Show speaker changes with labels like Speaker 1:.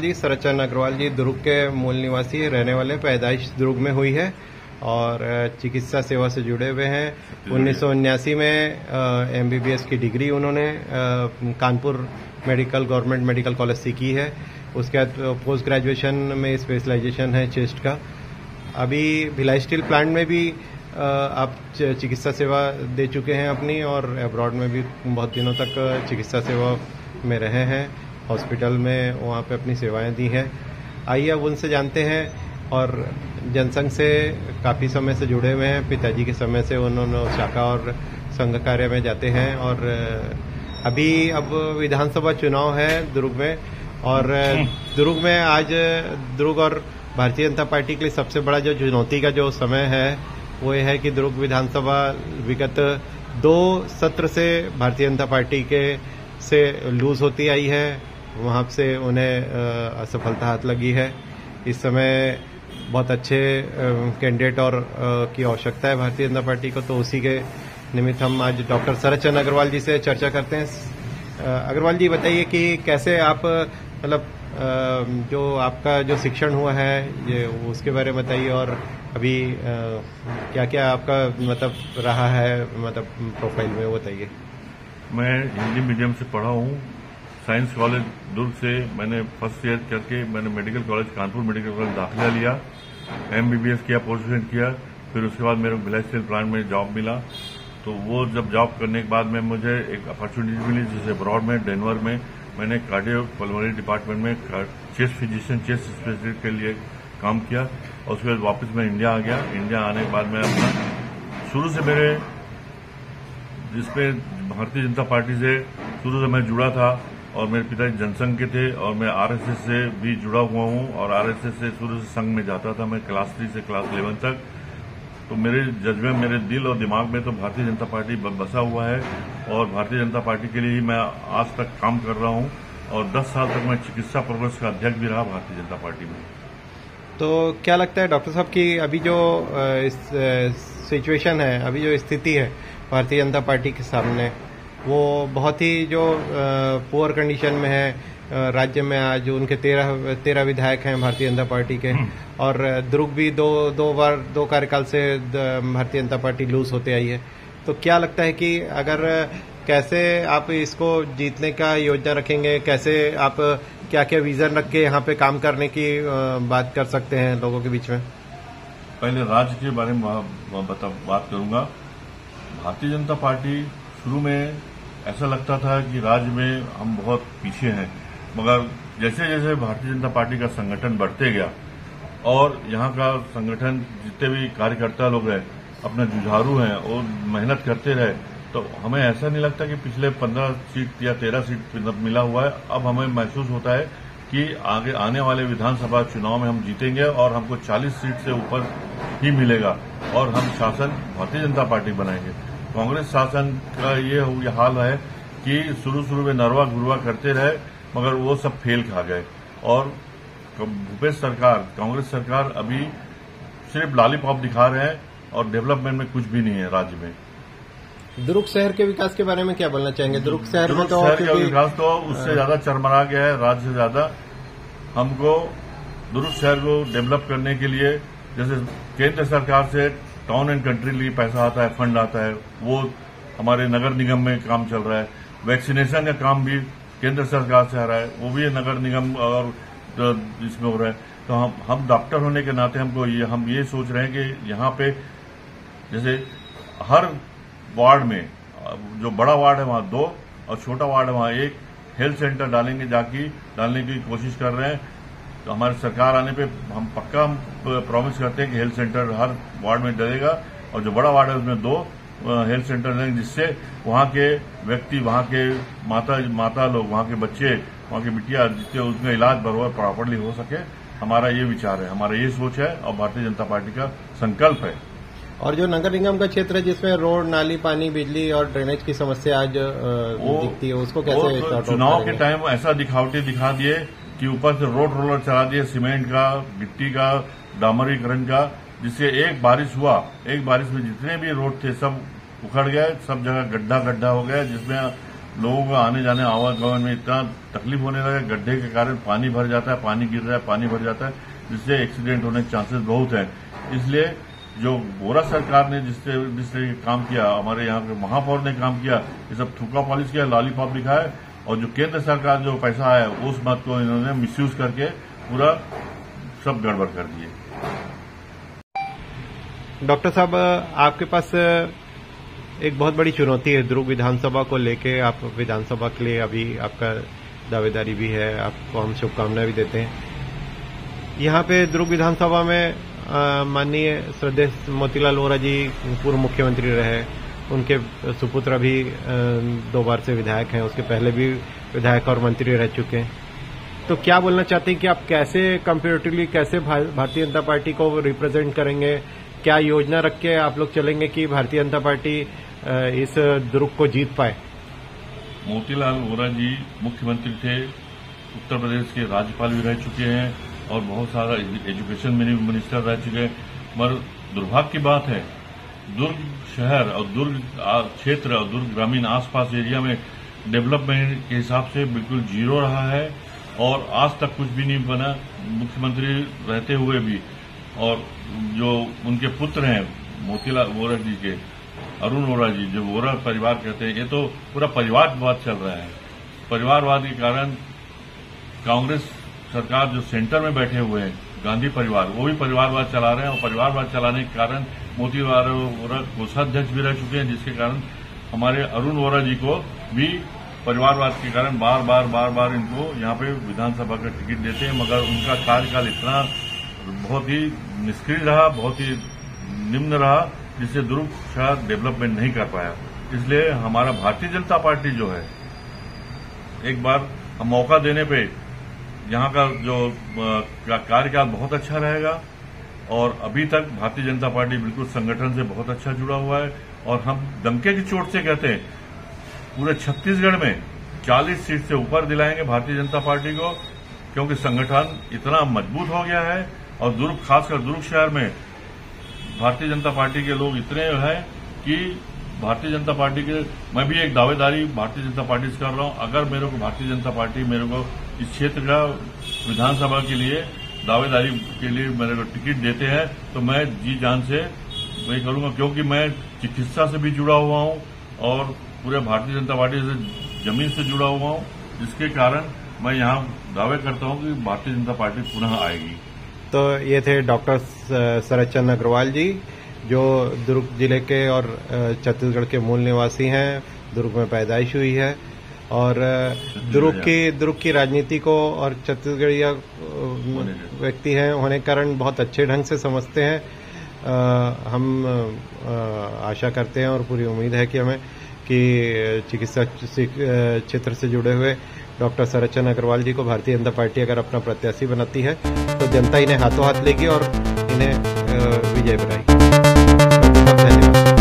Speaker 1: जी शरद चंद्र अग्रवाल जी दुर्ग के मूल निवासी रहने वाले, पैदाइश दुर्ग में हुई है और चिकित्सा सेवा से जुड़े हुए हैं। 1979 में एमबीबीएस की डिग्री उन्होंने कानपुर गवर्नमेंट मेडिकल कॉलेज से की है। उसके बाद पोस्ट ग्रेजुएशन में स्पेशलाइजेशन है चेस्ट का। अभी भिलाई स्टील प्लांट में भी आप चिकित्सा सेवा दे चुके हैं अपनी, और अब्रॉड में भी बहुत दिनों तक चिकित्सा सेवा में रहे हैं। हॉस्पिटल में वहाँ पे अपनी सेवाएं दी हैं। आइए अब उनसे जानते हैं। और जनसंघ से काफ़ी समय से जुड़े हुए हैं, पिताजी के समय से उन्होंने शाखा और संघ कार्य में जाते हैं। और अभी अब विधानसभा चुनाव है दुर्ग में, और दुर्ग में आज दुर्ग और भारतीय जनता पार्टी के लिए सबसे बड़ा जो चुनौती का जो समय है वो ये है कि दुर्ग विधानसभा विगत 2 सत्र से भारतीय जनता पार्टी के से लूज होती आई है, वहां से उन्हें असफलता हाथ लगी है। इस समय बहुत अच्छे कैंडिडेट और की आवश्यकता है भारतीय जनता पार्टी को, तो उसी के निमित्त हम आज डॉक्टर शरद चंद्र अग्रवाल जी से चर्चा करते हैं। अग्रवाल जी बताइए कि कैसे आप मतलब जो आपका जो शिक्षण हुआ है ये उसके बारे में बताइए, और अभी क्या क्या आपका मतलब रहा है मतलब प्रोफाइल में, वो बताइए।
Speaker 2: मैं हिंदी मीडियम से पढ़ा हूँ। साइंस कॉलेज दुर्ग से मैंने फर्स्ट ईयर करके मैंने medical college Kanpur medical college दाखिला लिया, एमबीबीएस किया, पोस्ट ग्रेजुएशन किया। फिर उसके बाद मेरे को भिलाई स्टील प्लांट में जॉब मिला। तो वो जब जॉब करने के बाद में मुझे एक अपॉर्चुनिटी मिली, जैसे अब्रॉड में डेनवर में मैंने कार्डियो पल्मोनरी डिपार्टमेंट में चेस्ट फिजिशियन, चेस्ट स्पेशलिस्ट के लिए काम किया। और उसके बाद वापस मैं इंडिया आ गया। इंडिया आने के बाद मैं अपना शुरू से मेरे जिसपे भारतीय जनता पार्टी से शुरू से मैं जुड़ा था, और मेरे पिताजी जनसंघ के थे, और मैं आरएसएस से भी जुड़ा हुआ हूं, और आरएसएस से शुरू से संघ में जाता था मैं क्लास 3 से क्लास 11 तक। तो मेरे जज्बे, मेरे दिल और दिमाग में तो भारतीय जनता पार्टी बसा हुआ है, और भारतीय जनता पार्टी के लिए ही मैं आज तक काम कर रहा हूं। और 10 साल तक मैं चिकित्सा प्रोग्रेस का अध्यक्ष भी रहा भारतीय जनता पार्टी में।
Speaker 1: तो क्या लगता है डॉक्टर साहब कि अभी जो सिचुएशन है, अभी जो स्थिति है भारतीय जनता पार्टी के सामने, वो बहुत ही जो पुअर कंडीशन में है। राज्य में आज उनके 13 विधायक हैं भारतीय जनता पार्टी के, और दुर्ग भी दो कार्यकाल से भारतीय जनता पार्टी लूज होते आई है। तो क्या लगता है कि अगर कैसे आप इसको जीतने का योजना रखेंगे, कैसे आप क्या क्या विजन रख के यहाँ पे काम करने की बात कर सकते हैं लोगों के बीच में?
Speaker 2: पहले राज्य के बारे में बात करूंगा। भारतीय जनता पार्टी शुरू में ऐसा लगता था कि राज्य में हम बहुत पीछे हैं, मगर जैसे जैसे भारतीय जनता पार्टी का संगठन बढ़ते गया और यहाँ का संगठन जितने भी कार्यकर्ता लोग हैं अपना जुझारू हैं और मेहनत करते रहे, तो हमें ऐसा नहीं लगता कि पिछले 15 सीट या 13 सीट मिला हुआ है। अब हमें महसूस होता है कि आगे आने वाले विधानसभा चुनाव में हम जीतेंगे और हमको 40 सीट से ऊपर ही मिलेगा, और हम शासन भारतीय जनता पार्टी बनाएंगे। कांग्रेस शासन का ये हाल है कि शुरू में नरवा गुरवा करते रहे, मगर वो सब फेल खा गए। और भूपेश सरकार, कांग्रेस सरकार अभी सिर्फ लॉलीपॉप दिखा रहे हैं और डेवलपमेंट में कुछ भी नहीं है राज्य में।
Speaker 1: दुर्ग शहर के विकास के बारे में क्या बोलना चाहेंगे? दुर्ग शहर में तो
Speaker 2: शहर का विकास तो उससे ज्यादा चरमरा गया है, राज्य से ज्यादा। हमको दुर्ग शहर को डेवलप करने के लिए जैसे केंद्र सरकार से टाउन एंड कंट्री लिए पैसा आता है, फंड आता है, वो हमारे नगर निगम में काम चल रहा है। वैक्सीनेशन का काम भी केंद्र सरकार से आ रहा है, वो भी नगर निगम और इसमें हो रहा है। तो हम डॉक्टर होने के नाते हम ये सोच रहे हैं कि यहाँ पे जैसे हर वार्ड में, जो बड़ा वार्ड है वहाँ 2 और छोटा वार्ड है वहाँ 1 हेल्थ सेंटर डालने की कोशिश कर रहे हैं। तो हमारी सरकार आने पे हम पक्का प्रॉमिस करते हैं कि हेल्थ सेंटर हर वार्ड में डलेगा, और जो बड़ा वार्ड है उसमें 2 हेल्थ सेंटर देंगे, जिससे वहाँ के व्यक्ति, वहाँ के माता लोग, वहाँ के बच्चे, वहाँ की बिटिया, जिससे उनका इलाज बराबर प्रॉपरली हो सके। हमारा ये विचार है, हमारा ये सोच है, और भारतीय जनता पार्टी का संकल्प है।
Speaker 1: और जो नगर निगम का क्षेत्र है जिसमें रोड, नाली, पानी, बिजली और ड्रेनेज की समस्या आज दिखती है, उसको कैसे
Speaker 2: चुनाव के टाइम ऐसा दिखावटी दिखा दिए कि ऊपर से रोड रोलर चला दिए, सीमेंट का, गिट्टी का, डामरीकरण का, जिससे एक बारिश में जितने भी रोड थे सब उखड़ गए, सब जगह गड्ढा हो गया, जिसमें लोगों को आने जाने आवागमन में इतना तकलीफ होने लगा, गड्ढे के कारण पानी भर जाता है, पानी गिर रहा है, पानी भर जाता है, जिससे एक्सीडेंट होने के चांसेस बहुत हैं। इसलिए जो वोरा सरकार ने जिस तरह काम किया, हमारे यहाँ के महापौर ने काम किया, ये सब थूका पॉलिश किया, लॉलीपॉप दिखाया, और जो केंद्र सरकार जो पैसा आया उस बात को इन्होंने मिसयूज करके पूरा सब गड़बड़ कर दिए।
Speaker 1: डॉक्टर साहब, आपके पास एक बहुत बड़ी चुनौती है दुर्ग विधानसभा को लेके। आप विधानसभा के लिए अभी आपका दावेदारी भी है, आपको हम शुभकामनाएं भी देते हैं। यहाँ पे दुर्ग विधानसभा में माननीय श्रद्धेय मोतीलाल वोरा जी पूर्व मुख्यमंत्री रहे, उनके सुपुत्र भी 2 बार से विधायक हैं, उसके पहले भी विधायक और मंत्री रह चुके हैं। तो क्या बोलना चाहते हैं कि आप कैसे कंपैरेटिवली कैसे भारतीय जनता पार्टी को रिप्रेजेंट करेंगे? क्या योजना रख के आप लोग चलेंगे कि भारतीय जनता पार्टी इस दुर्ग को जीत पाए?
Speaker 2: मोतीलाल वोरा जी मुख्यमंत्री थे, उत्तर प्रदेश के राज्यपाल भी रह चुके हैं और बहुत सारा एजुकेशन मिनिस्टर रह चुके हैं। मगर दुर्भाग्य की बात है, दुर्ग शहर और दुर्ग क्षेत्र और दुर्ग ग्रामीण आसपास एरिया में डेवलपमेंट के हिसाब से बिल्कुल जीरो रहा है और आज तक कुछ भी नहीं बना, मुख्यमंत्री रहते हुए भी। और जो उनके पुत्र हैं मोतीलाल वोरा जी के, अरुण वोरा जी, जो वोरा परिवार कहते हैं, ये तो पूरा परिवारवाद चल रहा है। परिवारवाद के कारण कांग्रेस सरकार जो सेंटर में बैठे हुए हैं, गांधी परिवार, वो भी परिवारवाद चला रहे हैं और परिवारवाद चलाने के कारण मोतीलाल वोरा कोषाध्यक्ष भी रह चुके हैं, जिसके कारण हमारे अरुण वोरा जी को भी परिवारवाद के कारण बार बार इनको यहाँ पे विधानसभा का टिकट देते हैं। मगर उनका कार्यकाल इतना बहुत ही निष्क्रिय रहा, बहुत ही निम्न रहा, जिससे दुर्ग शहर डेवलपमेंट नहीं कर पाया। इसलिए हमारा भारतीय जनता पार्टी जो है, एक बार हम मौका देने पे यहाँ का जो कार्यकाल बहुत अच्छा रहेगा। और अभी तक भारतीय जनता पार्टी बिल्कुल संगठन से बहुत अच्छा जुड़ा हुआ है और हम दमके की चोट से कहते हैं पूरे छत्तीसगढ़ में 40 सीट से ऊपर दिलाएंगे भारतीय जनता पार्टी को, क्योंकि संगठन इतना मजबूत हो गया है और दुर्ग, खासकर दुर्ग शहर में भारतीय जनता पार्टी के लोग इतने हैं कि भारतीय जनता पार्टी के, मैं भी एक दावेदारी भारतीय जनता पार्टी से कर रहा हूं। अगर मेरे को भारतीय जनता पार्टी मेरे को इस क्षेत्र का विधानसभा के लिए दावेदारी के लिए मेरे को टिकट देते हैं तो मैं जी जान से वही करूंगा, क्योंकि मैं चिकित्सा से भी जुड़ा हुआ हूं और पूरे भारतीय जनता पार्टी से जमीन से जुड़ा हुआ हूं, जिसके कारण मैं यहाँ दावे करता हूं कि भारतीय जनता पार्टी पुनः आएगी।
Speaker 1: तो ये थे डॉक्टर शरद चंद्र अग्रवाल जी, जो दुर्ग जिले के और छत्तीसगढ़ के मूल निवासी हैं। दुर्ग में पैदाइश हुई है और दुर्ग की राजनीति को और छत्तीसगढ़िया व्यक्ति हैं होने के कारण बहुत अच्छे ढंग से समझते हैं। हम आशा करते हैं और पूरी उम्मीद है कि हमें कि चिकित्सा क्षेत्र से जुड़े हुए डॉक्टर शरद चंद्र अग्रवाल जी को भारतीय जनता पार्टी अगर अपना प्रत्याशी बनाती है तो जनता इन्हें हाथों हाथ लेगी और इन्हें विजय बनाएगी। धन्यवाद।